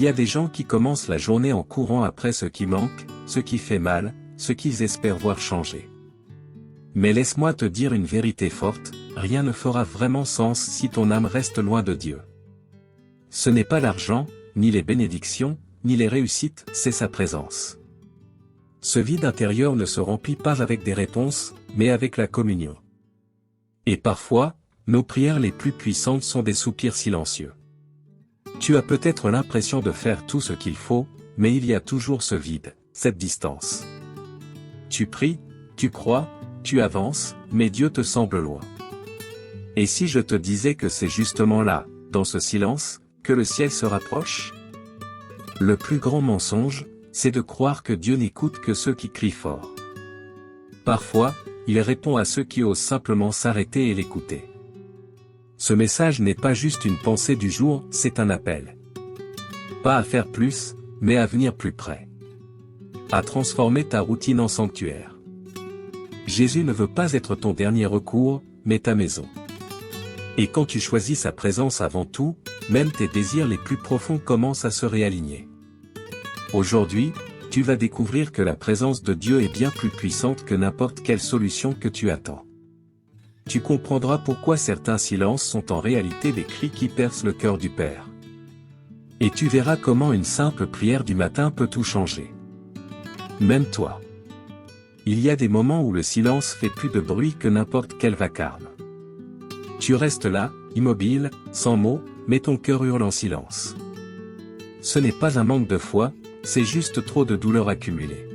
y a des gens qui commencent la journée en courant après ce qui manque, ce qui fait mal, ce qu'ils espèrent voir changer. Mais laisse-moi te dire une vérité forte, rien ne fera vraiment sens si ton âme reste loin de Dieu. Ce n'est pas l'argent, ni les bénédictions, ni les réussites, c'est sa présence. Ce vide intérieur ne se remplit pas avec des réponses, mais avec la communion. Et parfois, nos prières les plus puissantes sont des soupirs silencieux. Tu as peut-être l'impression de faire tout ce qu'il faut, mais il y a toujours ce vide, cette distance. Tu pries, tu crois, tu avances, mais Dieu te semble loin. Et si je te disais que c'est justement là, dans ce silence, que le ciel se rapproche? Le plus grand mensonge, c'est de croire que Dieu n'écoute que ceux qui crient fort. Parfois, il répond à ceux qui osent simplement s'arrêter et l'écouter. Ce message n'est pas juste une pensée du jour, c'est un appel. Pas à faire plus, mais à venir plus près. À transformer ta routine en sanctuaire. Jésus ne veut pas être ton dernier recours, mais ta maison. Et quand tu choisis sa présence avant tout, même tes désirs les plus profonds commencent à se réaligner. Aujourd'hui, tu vas découvrir que la présence de Dieu est bien plus puissante que n'importe quelle solution que tu attends. Tu comprendras pourquoi certains silences sont en réalité des cris qui percent le cœur du Père. Et tu verras comment une simple prière du matin peut tout changer. Même toi. Il y a des moments où le silence fait plus de bruit que n'importe quel vacarme. Tu restes là, immobile, sans mots, mais ton cœur hurle en silence. Ce n'est pas un manque de foi, c'est juste trop de douleur accumulée.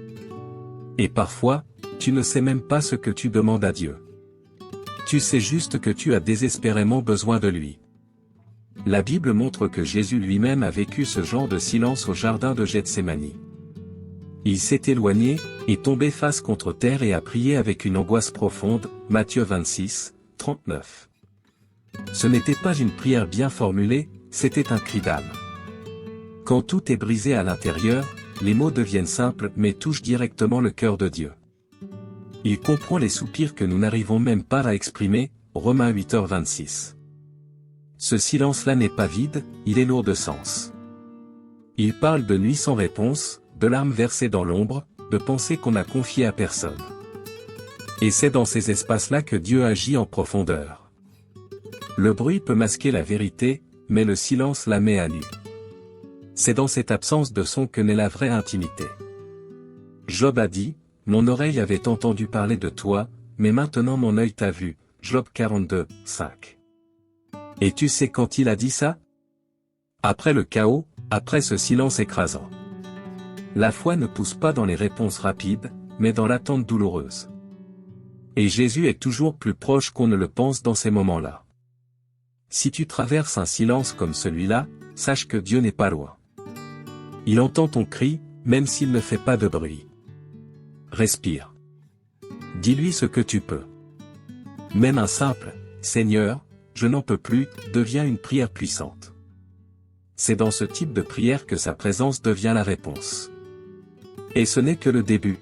Et parfois, tu ne sais même pas ce que tu demandes à Dieu. Tu sais juste que tu as désespérément besoin de lui. La Bible montre que Jésus lui-même a vécu ce genre de silence au jardin de Gethsémani. Il s'est éloigné, est tombé face contre terre et a prié avec une angoisse profonde, Matthieu 26, 39. Ce n'était pas une prière bien formulée, c'était un cri d'âme. Quand tout est brisé à l'intérieur, les mots deviennent simples mais touchent directement le cœur de Dieu. Il comprend les soupirs que nous n'arrivons même pas à exprimer, Romains 8h26. Ce silence-là n'est pas vide, il est lourd de sens. Il parle de nuit sans réponse, de larmes versées dans l'ombre, de pensées qu'on n'a confiées à personne. Et c'est dans ces espaces-là que Dieu agit en profondeur. Le bruit peut masquer la vérité, mais le silence la met à nu. C'est dans cette absence de son que naît la vraie intimité. Job a dit, « Mon oreille avait entendu parler de toi, mais maintenant mon œil t'a vu. » Job 42, 5. Et tu sais quand il a dit ça? Après le chaos, après ce silence écrasant. La foi ne pousse pas dans les réponses rapides, mais dans l'attente douloureuse. Et Jésus est toujours plus proche qu'on ne le pense dans ces moments-là. Si tu traverses un silence comme celui-là, sache que Dieu n'est pas loin. Il entend ton cri, même s'il ne fait pas de bruit. Respire. Dis-lui ce que tu peux. Même un simple « Seigneur, je n'en peux plus » devient une prière puissante. C'est dans ce type de prière que sa présence devient la réponse. Et ce n'est que le début.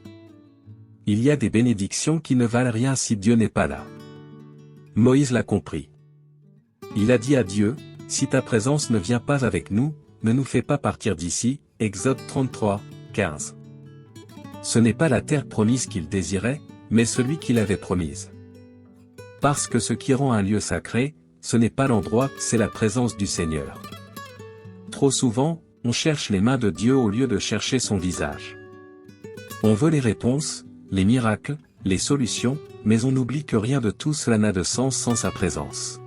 Il y a des bénédictions qui ne valent rien si Dieu n'est pas là. Moïse l'a compris. Il a dit à Dieu, « Si ta présence ne vient pas avec nous, ne nous fais pas partir d'ici » Exode 33, 15. Ce n'est pas la terre promise qu'il désirait, mais celui qu'il avait promise. Parce que ce qui rend un lieu sacré, ce n'est pas l'endroit, c'est la présence du Seigneur. Trop souvent, on cherche les mains de Dieu au lieu de chercher son visage. On veut les réponses, les miracles, les solutions, mais on oublie que rien de tout cela n'a de sens sans sa présence.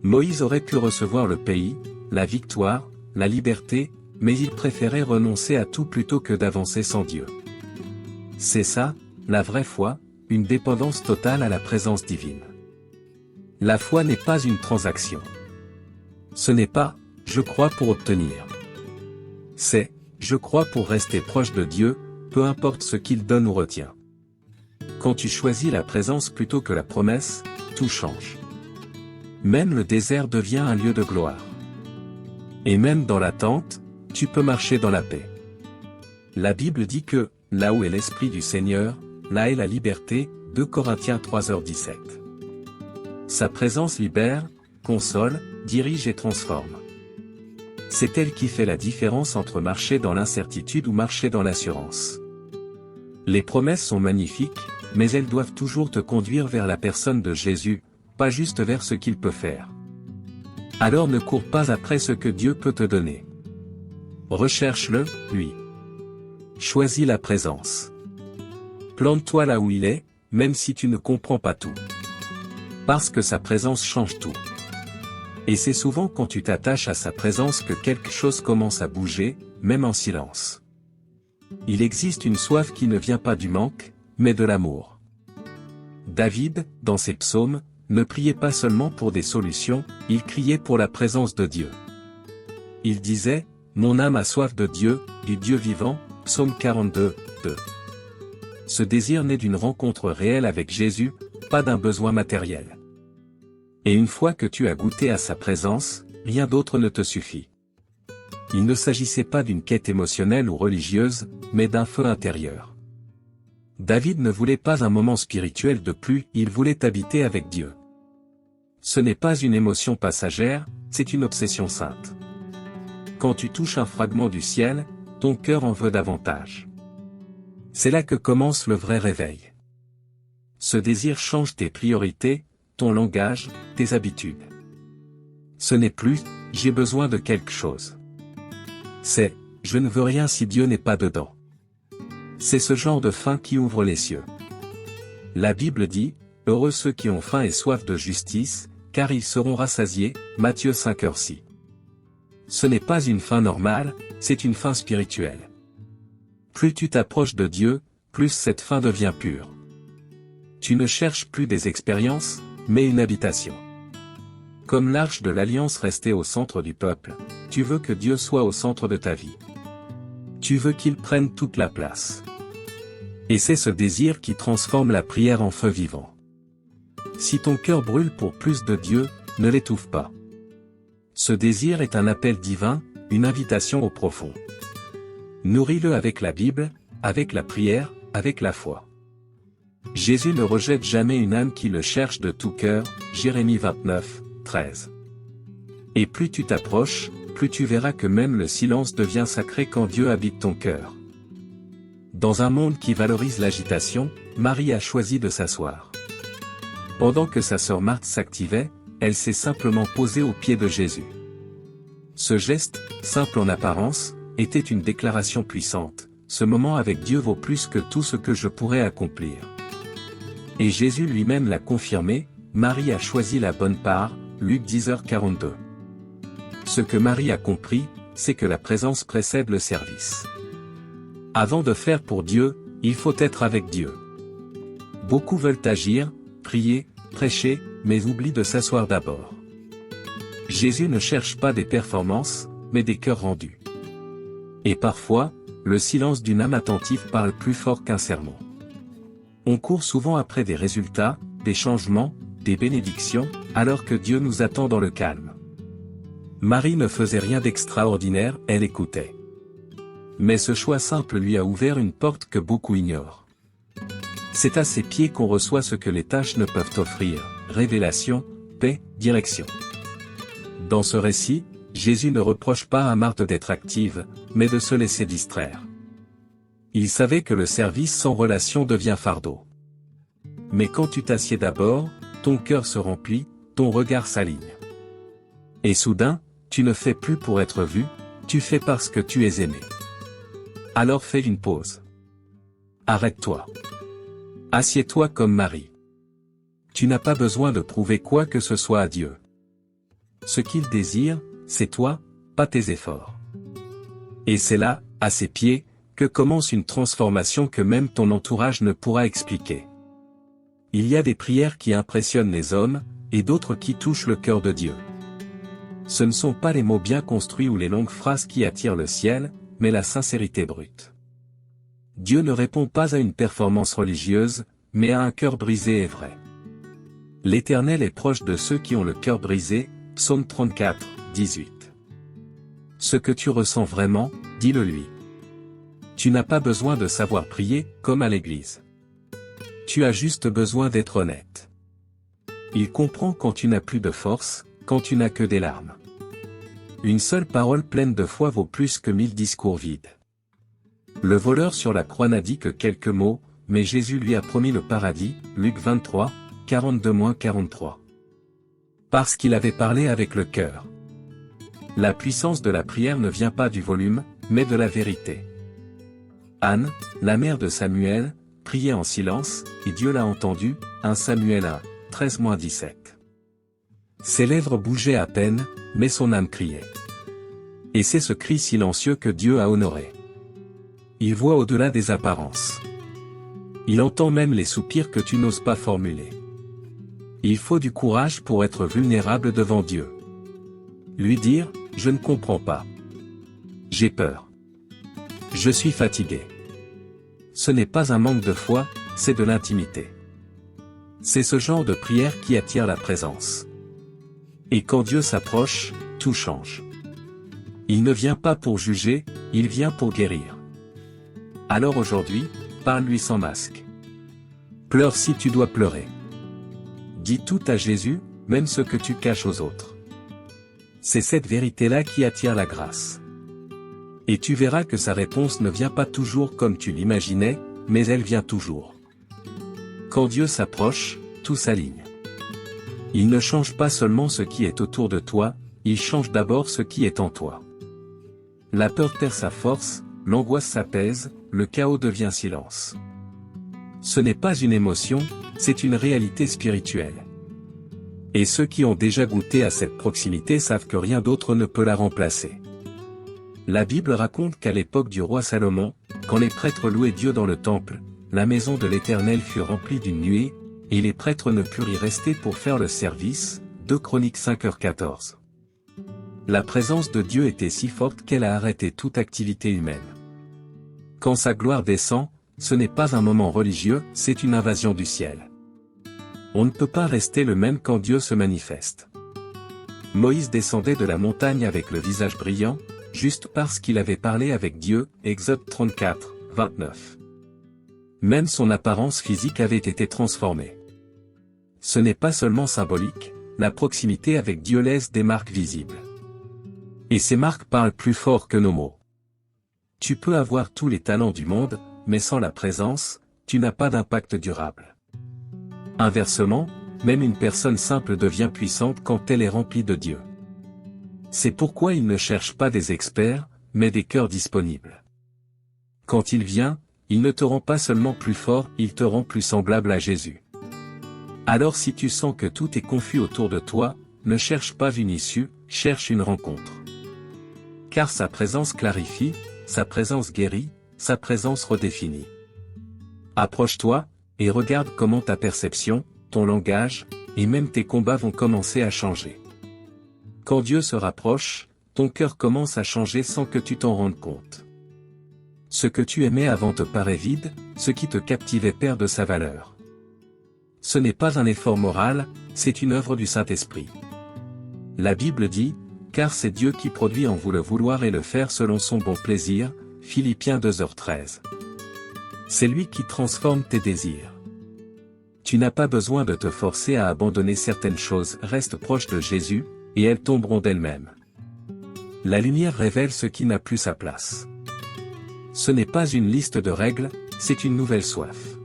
Moïse aurait pu recevoir le pays, la victoire, la liberté, mais il préférait renoncer à tout plutôt que d'avancer sans Dieu. C'est ça, la vraie foi, une dépendance totale à la présence divine. La foi n'est pas une transaction. Ce n'est pas « je crois pour obtenir ». C'est « je crois pour rester proche de Dieu », peu importe ce qu'il donne ou retient. Quand tu choisis la présence plutôt que la promesse, tout change. Même le désert devient un lieu de gloire. Et même dans l'attente, tu peux marcher dans la paix. La Bible dit que, là où est l'Esprit du Seigneur, là est la liberté, 2 Corinthiens 3h17. Sa présence libère, console, dirige et transforme. C'est elle qui fait la différence entre marcher dans l'incertitude ou marcher dans l'assurance. Les promesses sont magnifiques, mais elles doivent toujours te conduire vers la personne de Jésus, pas juste vers ce qu'il peut faire. Alors ne cours pas après ce que Dieu peut te donner. Recherche-le, lui. Choisis la présence. Plante-toi là où il est, même si tu ne comprends pas tout. Parce que sa présence change tout. Et c'est souvent quand tu t'attaches à sa présence que quelque chose commence à bouger, même en silence. Il existe une soif qui ne vient pas du manque, mais de l'amour. David, dans ses psaumes, ne priait pas seulement pour des solutions, il criait pour la présence de Dieu. Il disait, « Mon âme a soif de Dieu, du Dieu vivant », Psaume 42, 2. Ce désir naît d'une rencontre réelle avec Jésus, pas d'un besoin matériel. Et une fois que tu as goûté à sa présence, rien d'autre ne te suffit. Il ne s'agissait pas d'une quête émotionnelle ou religieuse, mais d'un feu intérieur. David ne voulait pas un moment spirituel de plus, il voulait habiter avec Dieu. Ce n'est pas une émotion passagère, c'est une obsession sainte. Quand tu touches un fragment du ciel, ton cœur en veut davantage. C'est là que commence le vrai réveil. Ce désir change tes priorités, ton langage, tes habitudes. Ce n'est plus « j'ai besoin de quelque chose ». C'est « je ne veux rien si Dieu n'est pas dedans ». C'est ce genre de faim qui ouvre les cieux. La Bible dit « Heureux ceux qui ont faim et soif de justice, car ils seront rassasiés » Matthieu 5:6. Ce n'est pas une faim normale, c'est une faim spirituelle. Plus tu t'approches de Dieu, plus cette faim devient pure. Tu ne cherches plus des expériences, mais une habitation. Comme l'arche de l'alliance restait au centre du peuple, tu veux que Dieu soit au centre de ta vie. Tu veux qu'il prenne toute la place. Et c'est ce désir qui transforme la prière en feu vivant. Si ton cœur brûle pour plus de Dieu, ne l'étouffe pas. Ce désir est un appel divin, une invitation au profond. Nourris-le avec la Bible, avec la prière, avec la foi. Jésus ne rejette jamais une âme qui le cherche de tout cœur, Jérémie 29, 13. Et plus tu t'approches, plus tu verras que même le silence devient sacré quand Dieu habite ton cœur. Dans un monde qui valorise l'agitation, Marie a choisi de s'asseoir. Pendant que sa sœur Marthe s'activait, elle s'est simplement posée aux pieds de Jésus. Ce geste, simple en apparence, était une déclaration puissante. Ce moment avec Dieu vaut plus que tout ce que je pourrais accomplir. Et Jésus lui-même l'a confirmé, Marie a choisi la bonne part, Luc 10h42. Ce que Marie a compris, c'est que la présence précède le service. Avant de faire pour Dieu, il faut être avec Dieu. Beaucoup veulent agir, prier, prêcher, mais oublient de s'asseoir d'abord. Jésus ne cherche pas des performances, mais des cœurs rendus. Et parfois, le silence d'une âme attentive parle plus fort qu'un sermon. On court souvent après des résultats, des changements, des bénédictions, alors que Dieu nous attend dans le calme. Marie ne faisait rien d'extraordinaire, elle écoutait. Mais ce choix simple lui a ouvert une porte que beaucoup ignorent. C'est à ses pieds qu'on reçoit ce que les tâches ne peuvent offrir, révélation, paix, direction. Dans ce récit, Jésus ne reproche pas à Marthe d'être active, mais de se laisser distraire. Il savait que le service sans relation devient fardeau. Mais quand tu t'assieds d'abord, ton cœur se remplit, ton regard s'aligne. Et soudain, tu ne fais plus pour être vu, tu fais parce que tu es aimé. Alors fais une pause. Arrête-toi. Assieds-toi comme Marie. Tu n'as pas besoin de prouver quoi que ce soit à Dieu. Ce qu'il désire, c'est toi, pas tes efforts. Et c'est là, à ses pieds, que commence une transformation que même ton entourage ne pourra expliquer. Il y a des prières qui impressionnent les hommes, et d'autres qui touchent le cœur de Dieu. Ce ne sont pas les mots bien construits ou les longues phrases qui attirent le ciel, mais la sincérité brute. Dieu ne répond pas à une performance religieuse, mais à un cœur brisé et vrai. L'Éternel est proche de ceux qui ont le cœur brisé, Psaume 34, 18. Ce que tu ressens vraiment, dis-le lui. Tu n'as pas besoin de savoir prier, comme à l'église. Tu as juste besoin d'être honnête. Il comprend quand tu n'as plus de force, quand tu n'as que des larmes. Une seule parole pleine de foi vaut plus que 1000 discours vides. Le voleur sur la croix n'a dit que quelques mots, mais Jésus lui a promis le paradis, Luc 23, 42-43. Parce qu'il avait parlé avec le cœur. La puissance de la prière ne vient pas du volume, mais de la vérité. Anne, la mère de Samuel, priait en silence, et Dieu l'a entendu, 1 Samuel 1, 13-17. Ses lèvres bougeaient à peine, mais son âme criait. Et c'est ce cri silencieux que Dieu a honoré. Il voit au-delà des apparences. Il entend même les soupirs que tu n'oses pas formuler. Il faut du courage pour être vulnérable devant Dieu. Lui dire, je ne comprends pas. J'ai peur. Je suis fatigué. Ce n'est pas un manque de foi, c'est de l'intimité. C'est ce genre de prière qui attire la présence. Et quand Dieu s'approche, tout change. Il ne vient pas pour juger, il vient pour guérir. Alors aujourd'hui, parle-lui sans masque. Pleure si tu dois pleurer. Dis tout à Jésus, même ce que tu caches aux autres. C'est cette vérité-là qui attire la grâce. Et tu verras que sa réponse ne vient pas toujours comme tu l'imaginais, mais elle vient toujours. Quand Dieu s'approche, tout s'aligne. Il ne change pas seulement ce qui est autour de toi, il change d'abord ce qui est en toi. La peur perd sa force, l'angoisse s'apaise, le chaos devient silence. Ce n'est pas une émotion, c'est une réalité spirituelle. Et ceux qui ont déjà goûté à cette proximité savent que rien d'autre ne peut la remplacer. La Bible raconte qu'à l'époque du roi Salomon, quand les prêtres louaient Dieu dans le temple, la maison de l'Éternel fut remplie d'une nuée, et les prêtres ne purent y rester pour faire le service, 2 Chroniques 5h14. La présence de Dieu était si forte qu'elle a arrêté toute activité humaine. Quand sa gloire descend, ce n'est pas un moment religieux, c'est une invasion du ciel. On ne peut pas rester le même quand Dieu se manifeste. Moïse descendait de la montagne avec le visage brillant, juste parce qu'il avait parlé avec Dieu, Exode 34, 29. Même son apparence physique avait été transformée. Ce n'est pas seulement symbolique, la proximité avec Dieu laisse des marques visibles. Et ces marques parlent plus fort que nos mots. Tu peux avoir tous les talents du monde, mais sans la présence, tu n'as pas d'impact durable. Inversement, même une personne simple devient puissante quand elle est remplie de Dieu. C'est pourquoi il ne cherche pas des experts, mais des cœurs disponibles. Quand il vient, il ne te rend pas seulement plus fort, il te rend plus semblable à Jésus. Alors si tu sens que tout est confus autour de toi, ne cherche pas une issue, cherche une rencontre. Car sa présence clarifie, sa présence guérit, sa présence redéfinit. Approche-toi, et regarde comment ta perception, ton langage, et même tes combats vont commencer à changer. Quand Dieu se rapproche, ton cœur commence à changer sans que tu t'en rendes compte. Ce que tu aimais avant te paraît vide, ce qui te captivait perd de sa valeur. Ce n'est pas un effort moral, c'est une œuvre du Saint-Esprit. La Bible dit, car c'est Dieu qui produit en vous le vouloir et le faire selon son bon plaisir, Philippiens 2h13. C'est lui qui transforme tes désirs. Tu n'as pas besoin de te forcer à abandonner certaines choses, reste proche de Jésus, et elles tomberont d'elles-mêmes. La lumière révèle ce qui n'a plus sa place. Ce n'est pas une liste de règles, c'est une nouvelle soif.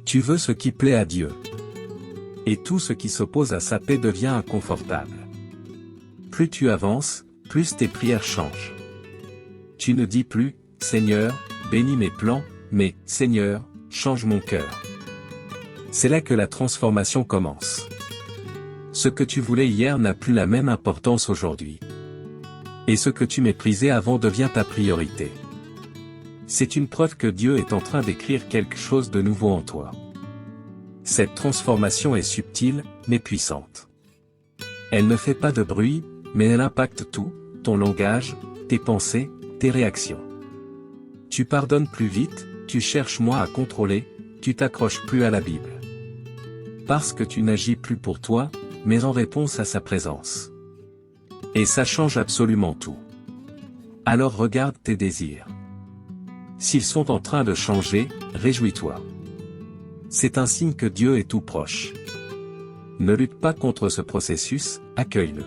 Tu veux ce qui plaît à Dieu. Et tout ce qui s'oppose à sa paix devient inconfortable. Plus tu avances, plus tes prières changent. Tu ne dis plus, Seigneur, bénis mes plans, mais, Seigneur, change mon cœur. C'est là que la transformation commence. Ce que tu voulais hier n'a plus la même importance aujourd'hui. Et ce que tu méprisais avant devient ta priorité. C'est une preuve que Dieu est en train d'écrire quelque chose de nouveau en toi. Cette transformation est subtile, mais puissante. Elle ne fait pas de bruit, mais elle impacte tout, ton langage, tes pensées, tes réactions. Tu pardonnes plus vite, tu cherches moins à contrôler, tu t'accroches plus à la Bible. Parce que tu n'agis plus pour toi, mais en réponse à sa présence. Et ça change absolument tout. Alors regarde tes désirs. S'ils sont en train de changer, réjouis-toi. C'est un signe que Dieu est tout proche. Ne lutte pas contre ce processus, accueille-le.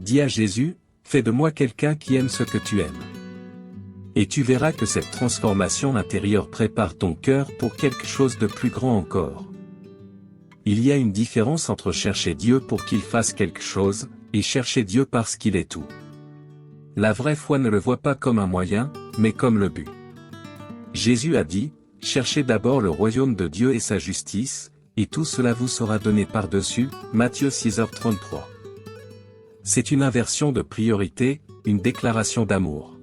Dis à Jésus, fais de moi quelqu'un qui aime ce que tu aimes. Et tu verras que cette transformation intérieure prépare ton cœur pour quelque chose de plus grand encore. Il y a une différence entre chercher Dieu pour qu'il fasse quelque chose, et chercher Dieu parce qu'il est tout. La vraie foi ne le voit pas comme un moyen, mais comme le but. Jésus a dit, « Cherchez d'abord le royaume de Dieu et sa justice, et tout cela vous sera donné par-dessus » Matthieu 6h33. C'est une inversion de priorité, une déclaration d'amour.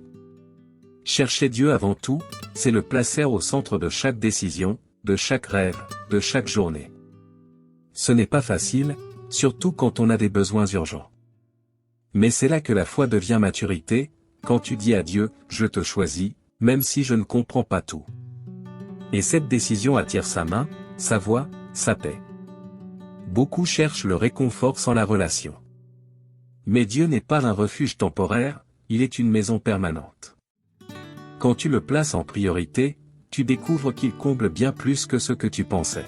Chercher Dieu avant tout, c'est le placer au centre de chaque décision, de chaque rêve, de chaque journée. Ce n'est pas facile, surtout quand on a des besoins urgents. Mais c'est là que la foi devient maturité, quand tu dis à Dieu, « Je te choisis », même si je ne comprends pas tout. Et cette décision attire sa main, sa voix, sa paix. Beaucoup cherchent le réconfort sans la relation. Mais Dieu n'est pas un refuge temporaire, il est une maison permanente. Quand tu le places en priorité, tu découvres qu'il comble bien plus que ce que tu pensais.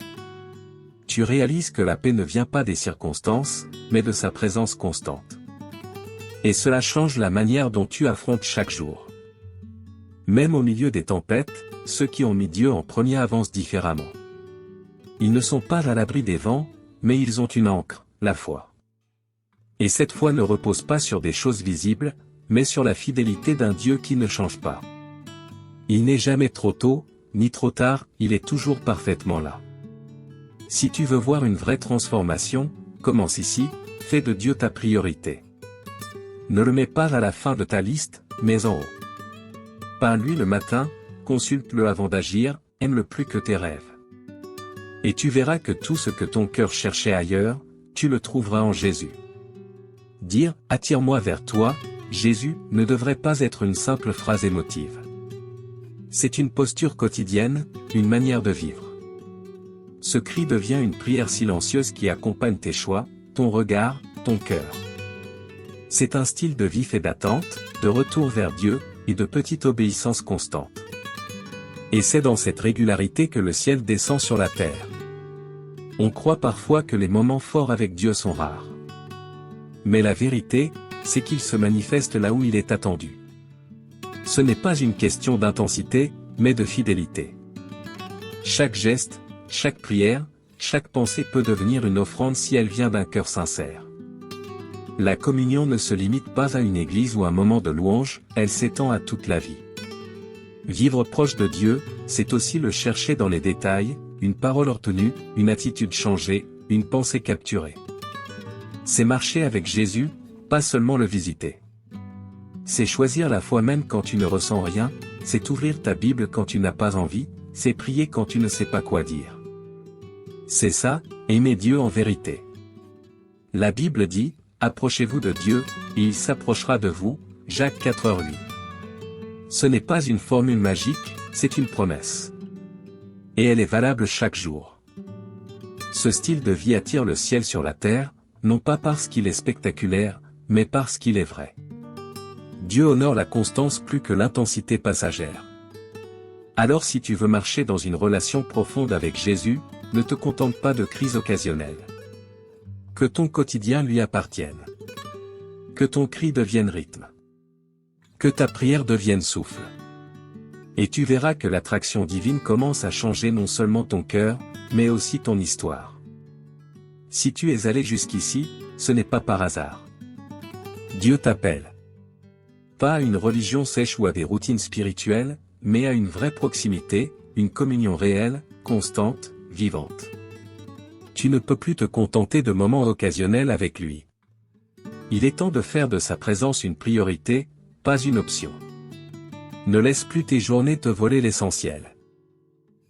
Tu réalises que la paix ne vient pas des circonstances, mais de sa présence constante. Et cela change la manière dont tu affrontes chaque jour. Même au milieu des tempêtes, ceux qui ont mis Dieu en premier avancent différemment. Ils ne sont pas à l'abri des vents, mais ils ont une ancre, la foi. Et cette foi ne repose pas sur des choses visibles, mais sur la fidélité d'un Dieu qui ne change pas. Il n'est jamais trop tôt, ni trop tard, il est toujours parfaitement là. Si tu veux voir une vraie transformation, commence ici, fais de Dieu ta priorité. Ne le mets pas à la fin de ta liste, mais en haut. Peins-lui le matin, consulte-le avant d'agir, aime-le plus que tes rêves. Et tu verras que tout ce que ton cœur cherchait ailleurs, tu le trouveras en Jésus. Dire « Attire-moi vers toi », Jésus, ne devrait pas être une simple phrase émotive. C'est une posture quotidienne, une manière de vivre. Ce cri devient une prière silencieuse qui accompagne tes choix, ton regard, ton cœur. C'est un style de vie fait d'attente, de retour vers Dieu, et de petite obéissance constante. Et c'est dans cette régularité que le ciel descend sur la terre. On croit parfois que les moments forts avec Dieu sont rares. Mais la vérité, c'est qu'il se manifeste là où il est attendu. Ce n'est pas une question d'intensité, mais de fidélité. Chaque geste, chaque prière, chaque pensée peut devenir une offrande si elle vient d'un cœur sincère. La communion ne se limite pas à une église ou un moment de louange, elle s'étend à toute la vie. Vivre proche de Dieu, c'est aussi le chercher dans les détails, une parole retenue, une attitude changée, une pensée capturée. C'est marcher avec Jésus, pas seulement le visiter. C'est choisir la foi même quand tu ne ressens rien, c'est ouvrir ta Bible quand tu n'as pas envie, c'est prier quand tu ne sais pas quoi dire. C'est ça, aimer Dieu en vérité. La Bible dit, « Approchez-vous de Dieu, et il s'approchera de vous » Jacques 4h8. Ce n'est pas une formule magique, c'est une promesse. Et elle est valable chaque jour. Ce style de vie attire le ciel sur la terre, non pas parce qu'il est spectaculaire, mais parce qu'il est vrai. Dieu honore la constance plus que l'intensité passagère. Alors si tu veux marcher dans une relation profonde avec Jésus, ne te contente pas de crises occasionnelles. Que ton quotidien lui appartienne. Que ton cri devienne rythme. Que ta prière devienne souffle. Et tu verras que l'attraction divine commence à changer non seulement ton cœur, mais aussi ton histoire. Si tu es allé jusqu'ici, ce n'est pas par hasard. Dieu t'appelle. Pas à une religion sèche ou à des routines spirituelles, mais à une vraie proximité, une communion réelle, constante, vivante. Tu ne peux plus te contenter de moments occasionnels avec lui. Il est temps de faire de sa présence une priorité, pas une option. Ne laisse plus tes journées te voler l'essentiel.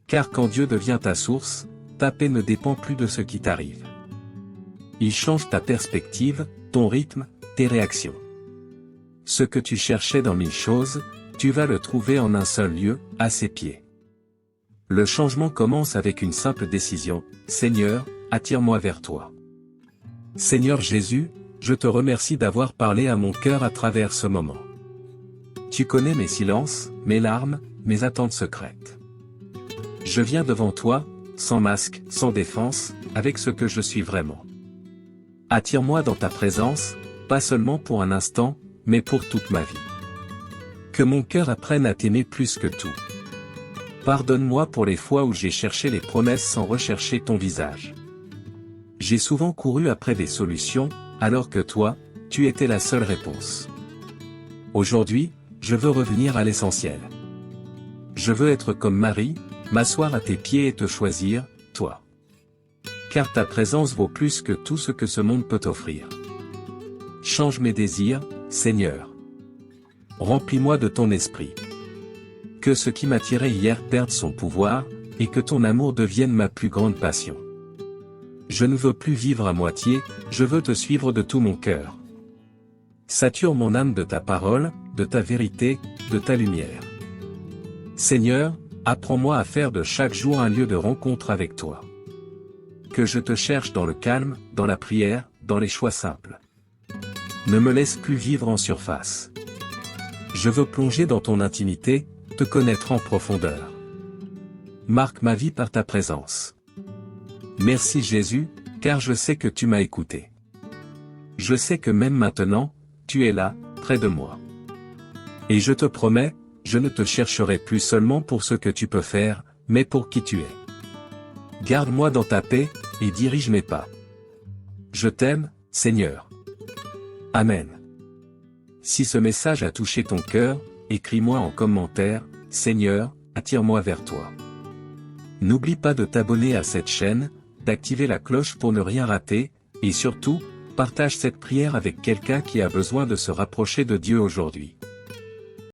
Car quand Dieu devient ta source, ta paix ne dépend plus de ce qui t'arrive. Il change ta perspective, ton rythme, tes réactions. Ce que tu cherchais dans 1000 choses, tu vas le trouver en un seul lieu, à ses pieds. Le changement commence avec une simple décision, « Seigneur, attire-moi vers toi. » Seigneur Jésus, je te remercie d'avoir parlé à mon cœur à travers ce moment. Tu connais mes silences, mes larmes, mes attentes secrètes. Je viens devant toi, sans masque, sans défense, avec ce que je suis vraiment. Attire-moi dans ta présence, pas seulement pour un instant, mais pour toute ma vie. Que mon cœur apprenne à t'aimer plus que tout. Pardonne-moi pour les fois où j'ai cherché les promesses sans rechercher ton visage. J'ai souvent couru après des solutions, alors que toi, tu étais la seule réponse. Aujourd'hui, je veux revenir à l'essentiel. Je veux être comme Marie, m'asseoir à tes pieds et te choisir, toi. Car ta présence vaut plus que tout ce que ce monde peut offrir. Change mes désirs, Seigneur. Remplis-moi de ton esprit. Que ce qui m'attirait hier perde son pouvoir, et que ton amour devienne ma plus grande passion. Je ne veux plus vivre à moitié, je veux te suivre de tout mon cœur. Sature mon âme de ta parole, de ta vérité, de ta lumière. Seigneur, apprends-moi à faire de chaque jour un lieu de rencontre avec toi. Que je te cherche dans le calme, dans la prière, dans les choix simples. Ne me laisse plus vivre en surface. Je veux plonger dans ton intimité, te connaître en profondeur. Marque ma vie par ta présence. Merci Jésus, car je sais que tu m'as écouté. Je sais que même maintenant, tu es là, près de moi. Et je te promets, je ne te chercherai plus seulement pour ce que tu peux faire, mais pour qui tu es. Garde-moi dans ta paix, et dirige mes pas. Je t'aime, Seigneur. Amen. Si ce message a touché ton cœur, écris-moi en commentaire, Seigneur, attire-moi vers toi. N'oublie pas de t'abonner à cette chaîne, d'activer la cloche pour ne rien rater, et surtout, partage cette prière avec quelqu'un qui a besoin de se rapprocher de Dieu aujourd'hui.